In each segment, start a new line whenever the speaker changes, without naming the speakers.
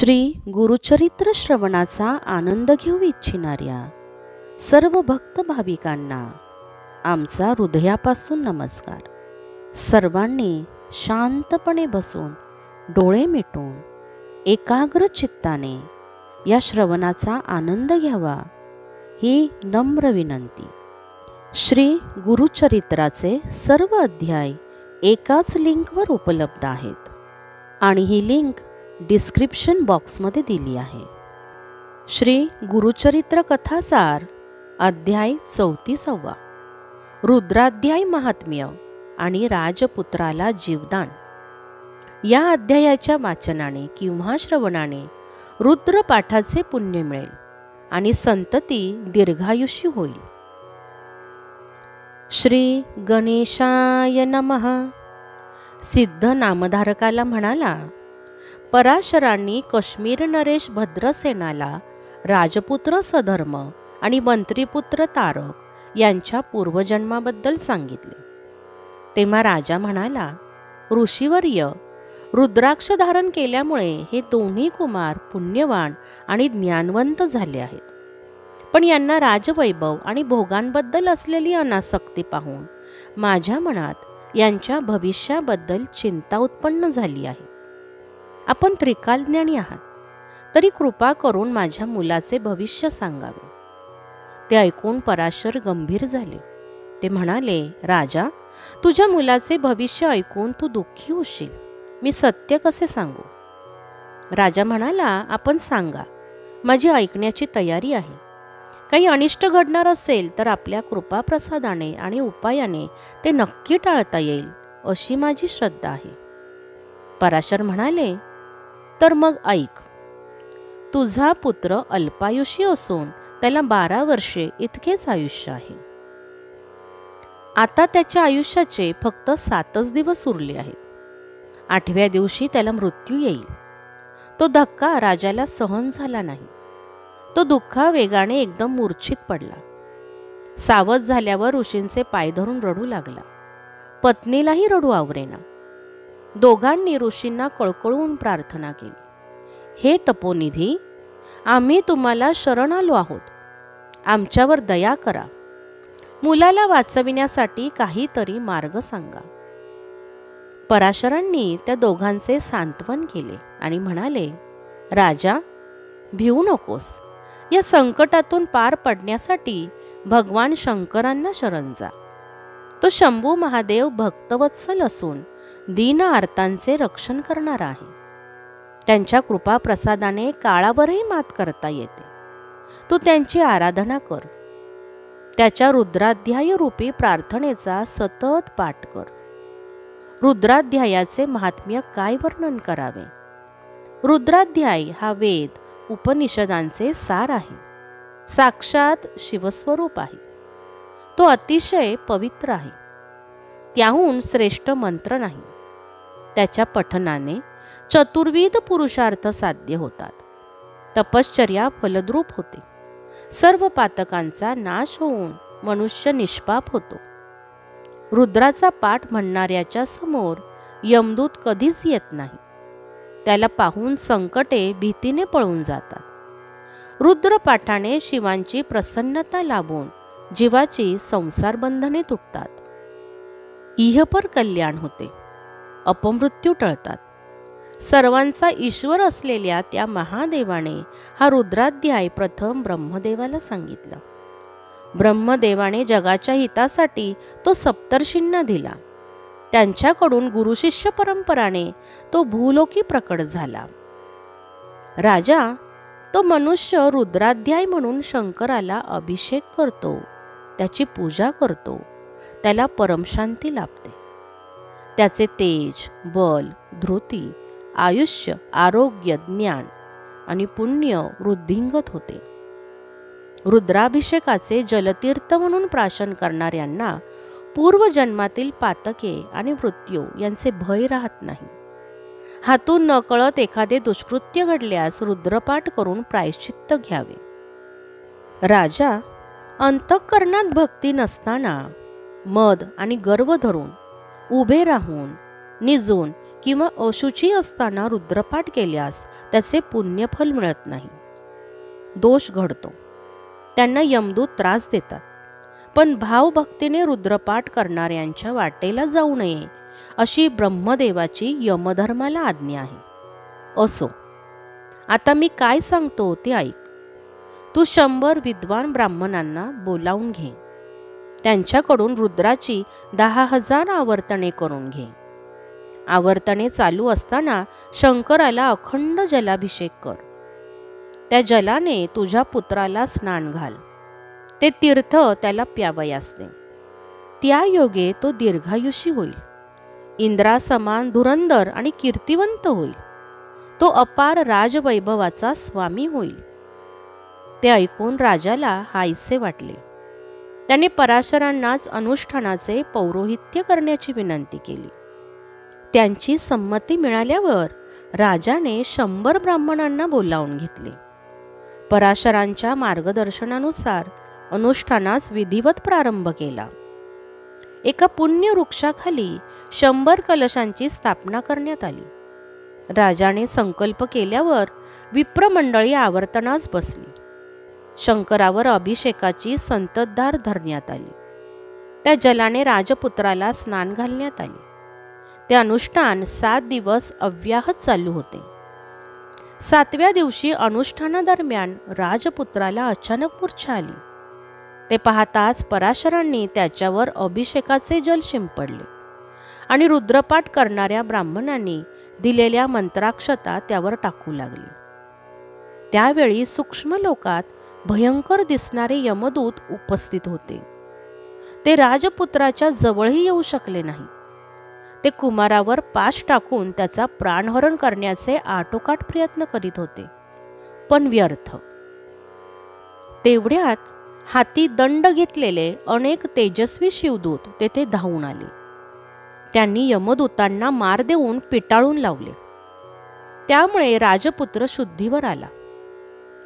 श्री गुरुचरित्र श्रवणाचा आनंद घेऊ इच्छिणाऱ्या सर्व भक्त भाविकांना आमचा हृदयापासून नमस्कार। सर्वांनी शांतपणे बसून डोळे मिटून एकाग्र चित्ताने या श्रवणाचा आनंद घ्यावा ही नम्र विनंती। श्री गुरुचरित्राचे सर्व अध्याय एकाच लिंकवर उपलब्ध आहेत आणि ही लिंक डिस्क्रिप्शन बॉक्समध्ये दिली आहे। श्री गुरुचरित्र कथासार अध्याय 34 रुद्राध्याय महात्म्य आणि राजपुत्राला जीवदान। या अध्यायाच्या वाचनाने किंवा श्रवणाने रुद्रपाठाचे पुण्य मिळेल आणि संतती दीर्घायुषी होईल। श्री गणेशाय नमः। सिद्ध नामधारकाला म्हणाला, पराशरांनी काश्मीर नरेश भद्रसेनाला राजपुत्र सधर्म आणि मंत्रीपुत्र तारक यांच्या पूर्वजन्माबद्दल सांगितले। तेव्हा राजा म्हणाला, ऋषीवर्य, रुद्राक्ष धारण केल्यामुळे हे दोन्ही कुमार पुण्यवान आणि ज्ञानवंत झाले आहेत, पण यांना राजवैभव आणि भोगांबद्दल असलेली अनासक्ती पाहून माझ्या मनात यांच्या भविष्याबद्दल चिंता उत्पन्न झाली आहे। आपण त्रिकालज्ञानी आहात, तरी कृपा करून माझ्या मुलाचे भविष्य सांगावे। ते ऐकून पराशर गंभीर झाले। ते म्हणाले, राजा, तुझ्या मुलाचे भविष्य ऐकून तू दुःखी होशील। मी सत्य कसे सांगू? राजा म्हणाला, आपण सांगा, माझी ऐकण्याची तयारी आहे। काही अनिष्ट घडणार असेल तर आपल्या कृपाप्रसादाने आणि उपायाने ते नक्की टाळता येईल अशी माझी श्रद्धा आहे। पराशर म्हणाले, तर मग ऐक, तुझा पुत्र अल्पायुषी असून त्याला 12 वर्षे इतकेच आयुष्य आहे। आता त्याच्या आयुष्याचे फक्त 7च दिवस उरले आहेत। 8व्या दिवशी त्याला मृत्यू येईल। तो धक्का राजाला सहन झाला नाही। तो दुःखावेगाने एकदम मूर्छित पडला। सावध झाल्यावर ऋषींचे पाय धरून रडू लागला। पत्नीलाही रडू आवरेना। दोघांनी ऋषींना कळकळून प्रार्थना केली, हे तपोनिधी, आम्ही तुम्हाला शरण आलो आहोत, आमच्यावर दया करा। मुलाला वाचविण्यासाठी काहीतरी मार्ग सांगा। पराशरांनी त्या दोघांचे सांत्वन केले आणि म्हणाले, राजा, भिवू नकोस। या संकटातून पार पडण्यासाठी भगवान शंकरांना शरण जा। तो शंभू महादेव भक्तवत्सल असून दीन आर्तांचे रक्षण करणारा आहे। त्यांच्या कृपा प्रसादाने काळावरही मात करता येते। तू त्यांची आराधना कर। त्याच्या रुद्राध्याय रूपी प्रार्थनेचा सतत पाठ कर। रुद्राध्यायाचे महात्म्य काय वर्णन करावे? रुद्राध्याय हा वेद उपनिषदांचे सार आहे। साक्षात शिवस्वरूप आहे। तो अतिशय पवित्र आहे। त्याहून श्रेष्ठ मंत्र नाही। त्याच्या पठनाने चतुर्विध पुरुषार्थ साध्य होतात। तपश्चर्या फलद्रूप होते। सर्व पातकांचा नाश होऊन मनुष्य निष्पाप होतो। रुद्राचा पाठ म्हणणाऱ्याच्या समोर यमदूत कधीच येत नाही। त्याला पाहून संकटे भीतीने पळून जातात। रुद्रपाठाने शिवांची प्रसन्नता लाभून जीवाची संसार बंधने तुटतात। इहपर कल्याण होते। अपमृत्यू टळतात। सर्वांचा ईश्वर असलेल्या त्या महादेवाने हा रुद्राध्याय प्रथम ब्रह्मदेवाला सांगितला। ब्रह्मदेवाने जगाच्या हितासाठी तो सप्तर्षींना दिला। त्यांच्याकडून गुरुशिष्य परंपराने तो भूलोकी प्रकट झाला। राजा, तो मनुष्य रुद्राध्याय म्हणून शंकराला अभिषेक करतो, त्याची पूजा करतो, त्याला परमशांती लाभते। त्याचे तेज, बल, धृती, आयुष्य, आरोग्य, ज्ञान आणि पुण्य वृद्धिंगत होते। रुद्राभिषेकाचे जलतीर्थ म्हणून प्राशन करणाऱ्यांना पूर्वजन्मातील पातके आणि मृत्यू यांचे भय राहत नाही। हातून नकळत एखादे दुष्कृत्य घडल्यास रुद्रपाठ करून प्रायश्चित्त घ्यावे। राजा, अंतःकरणात भक्ती नसताना मद आणि गर्व धरून उभे राहून निजून किंवा अशुची असताना रुद्रपाठ केल्यास त्याचे पुण्यफल मिळत नाही. दोष घडतो. त्यांना यमदूत त्रास देतात. पण भावभक्तीने रुद्रपाठ करणाऱ्यांच्या वाटेला जाऊ नये अशी ब्रह्मदेवाची यमधर्माला आज्ञा आहे. असो, आता मी काय सांगतो ते ऐक. तू 100 विद्वान ब्राह्मणांना बोलावून घे. त्यांच्याकडून रुद्राची 10,000 आवर्तने करून घे. आवर्तने चालू असताना शंकराला अखंड जलाभिषेक कर. त्या जलाने तुझ्या पुत्राला स्नान घाल. ते तीर्थ त्याला प्यावयास दे. त्या योगे तो दीर्घायुषी होईल. इंद्रासमान धुरंधर आणि कीर्तिवंत होईल. तो अपार राजवैभवाचा स्वामी होईल. ते ऐकून राजाला हायसे वाटले. त्याने पराशरांनाच अनुष्ठानाचे पौरोहित्य करण्याची विनंती केली. त्यांची संमती मिळाल्यावर राजाने 100 ब्राह्मणांना बोलावून घेतले. पराशरांच्या मार्गदर्शनानुसार अनुष्ठानास विधिवत प्रारंभ केला. एका पुण्य वृक्षाखाली 100 कलशांची स्थापना करण्यात आली. राजाने संकल्प केल्यावर विप्रमंडळी आवर्तनास बसली. शंकरावर अभिषेकाची संततधार धरण्यात आली. त्या जलाने राजपुत्राला स्नान घालण्यात आले. ते अनुष्ठान 7 दिवस अव्याहत चालू होते. 7व्या दिवशी अनुष्ठानादरम्यान राजपुत्राला अचानक मूर्छा आली. ते पाहताच पराशरांनी त्याच्यावर अभिषेकाचे जल शिंपडले आणि रुद्रपाठ करणाऱ्या ब्राह्मणांनी दिलेल्या मंत्राक्षता त्यावर टाकू लागले. त्यावेळी सूक्ष्म लोकात भयंकर दिसणारे यमदूत उपस्थित होते. ते राजपुत्राच्या जवळही येऊ शकले नाही. ते कुमारावर पाश टाकून त्याचा प्राणहरण करण्याचे आटोकाट प्रयत्न करीत होते, पण व्यर्थ. तेवढ्यात हाती दंड घेतलेले अनेक तेजस्वी शिवदूत तेथे धावून आले. त्यांनी यमदूतांना मार देऊन पिटाळून लावले. त्यामुळे राजपुत्र शुद्धीवर आला.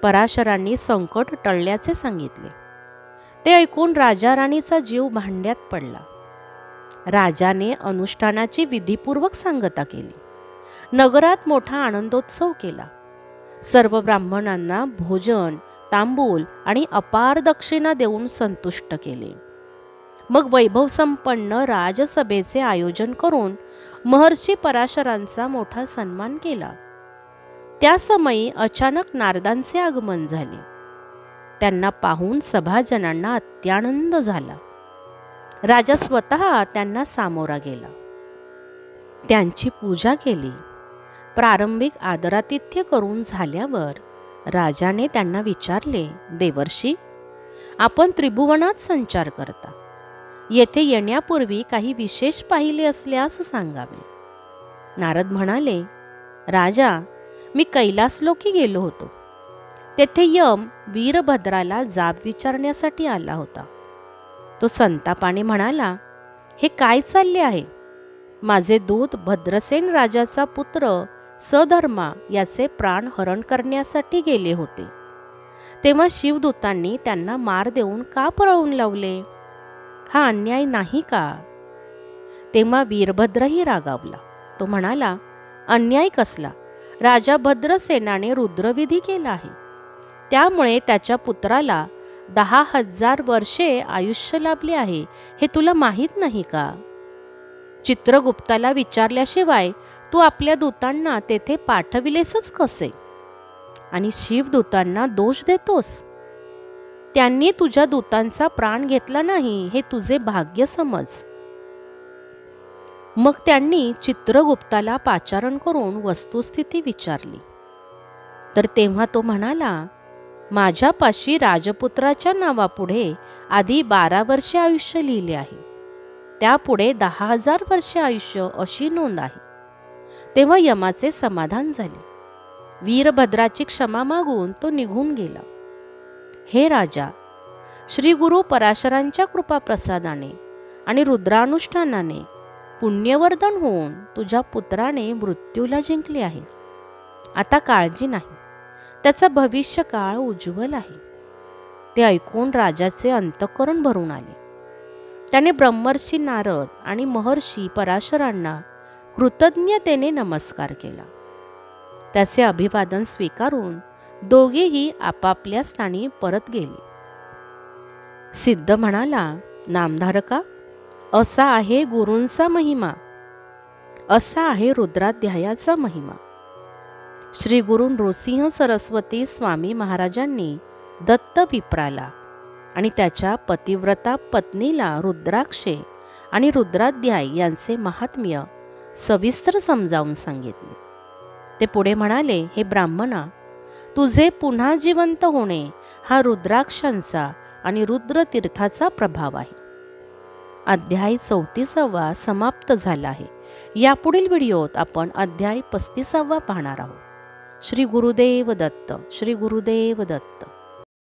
पराशरांनी संकट टळल्याचे सांगितले. ते ऐकून राजा राणीचा जीव भांड्यात पडला. राजाने अनुष्ठानाची विधीपूर्वक सांगता केली. नगरात मोठा आनंदोत्सव केला. सर्व ब्राह्मणांना भोजन, तांबूल आणि अपार दक्षिणा देऊन संतुष्ट केले. मग वैभवसंपन्न राजसभेचे आयोजन करून महर्षी पराशरांचा मोठा सन्मान केला. त्या समयी अचानक नारदांचे आगमन झाले. त्यांना पाहून सभाजनांना अत्यानंद झाला. राजा स्वतः त्यांना सामोरा गेला. त्यांची पूजा केली. प्रारंभिक आदरातिथ्य करून झाल्यावर राजाने त्यांना विचारले, देवर्षी, आपण त्रिभुवनात संचार करता. येथे येण्यापूर्वी काही विशेष पाहिले असल्यास सांगावे. नारद म्हणाले, राजा, मी कैलासलोकी गेलो होतो. तेथे यम वीरभद्राला जाब विचारण्यासाठी आला होता. तो संतापाने म्हणाला, हे काय चालले आहे? माझे दूत भद्रसेन राजाचा पुत्र सधर्मा याचे प्राण हरण करण्यासाठी गेले होते. तेव्हा शिवदूतांनी त्यांना मार देऊन का पळवून लावले? हा अन्याय नाही का? तेव्हा वीरभद्रही रागावला. तो म्हणाला, अन्याय कसला? राजा भद्रसेनाने रुद्रविधी केला आहे. त्यामुळे त्याच्या पुत्राला 10,000 वर्षे आयुष्य लाभले आहे, हे तुला माहीत नाही का? चित्रगुप्ताला विचारल्याशिवाय तू आपल्या दूतांना तेथे पाठविलेसच कसे? आणि शिवदूतांना दोष देतोस? त्यांनी तुझ्या दूतांचा प्राण घेतला नाही हे तुझे भाग्य समज. मग त्यांनी चित्रगुप्ताला पाचारण करून वस्तुस्थिती विचारली. तर तेव्हा तो म्हणाला, माझ्यापाशी राजपुत्राच्या नावापुढे आधी 12 वर्षे आयुष्य लिहिले आहे. त्यापुढे 10,000 वर्षे आयुष्य अशी नोंद आहे. तेव्हा यमाचे समाधान झाले. वीरभद्राची क्षमा मागून तो निघून गेला. हे राजा, श्री गुरु पराशरांच्या कृपाप्रसादाने आणि रुद्रानुष्ठानाने पुण्यवर्धन होऊन तुझ्या पुत्राने मृत्यूला जिंकले आहे. आता काळजी नाही, त्याचा भविष्य काळ उज्ज्वल आहे. ते ऐकून राजाचे अंतःकरण भरून आले. त्याने ब्रह्मर्षी नारद आणि महर्षी पराशरांना कृतज्ञतेने नमस्कार केला. त्याचे अभिवादन स्वीकारून दोघेही आपापल्या स्थानी परत गेले. सिद्ध म्हणाला, नामधारका, असा आहे गुरूंचा महिमा, असा आहे रुद्राध्यायाचा महिमा. श्री गुरु नृसिंह सरस्वती स्वामी महाराजांनी दत्त विप्राला आणि त्याच्या पतिव्रता पत्नीला रुद्राक्षे आणि रुद्राध्याय यांचे महात्म्य सविस्तर समजावून सांगितले. ते पुढे म्हणाले, हे ब्राह्मणा, तुझे पुन्हा जिवंत होणे हा रुद्राक्षांचा आणि रुद्रतीर्थाचा प्रभाव आहे. अध्याय 34 समाप्त झाला आहे. यापुढील व्हिडिओत आपण अध्याय 35 पाहणार आहोत. श्री गुरुदेव दत्त. श्री गुरुदेव दत्त.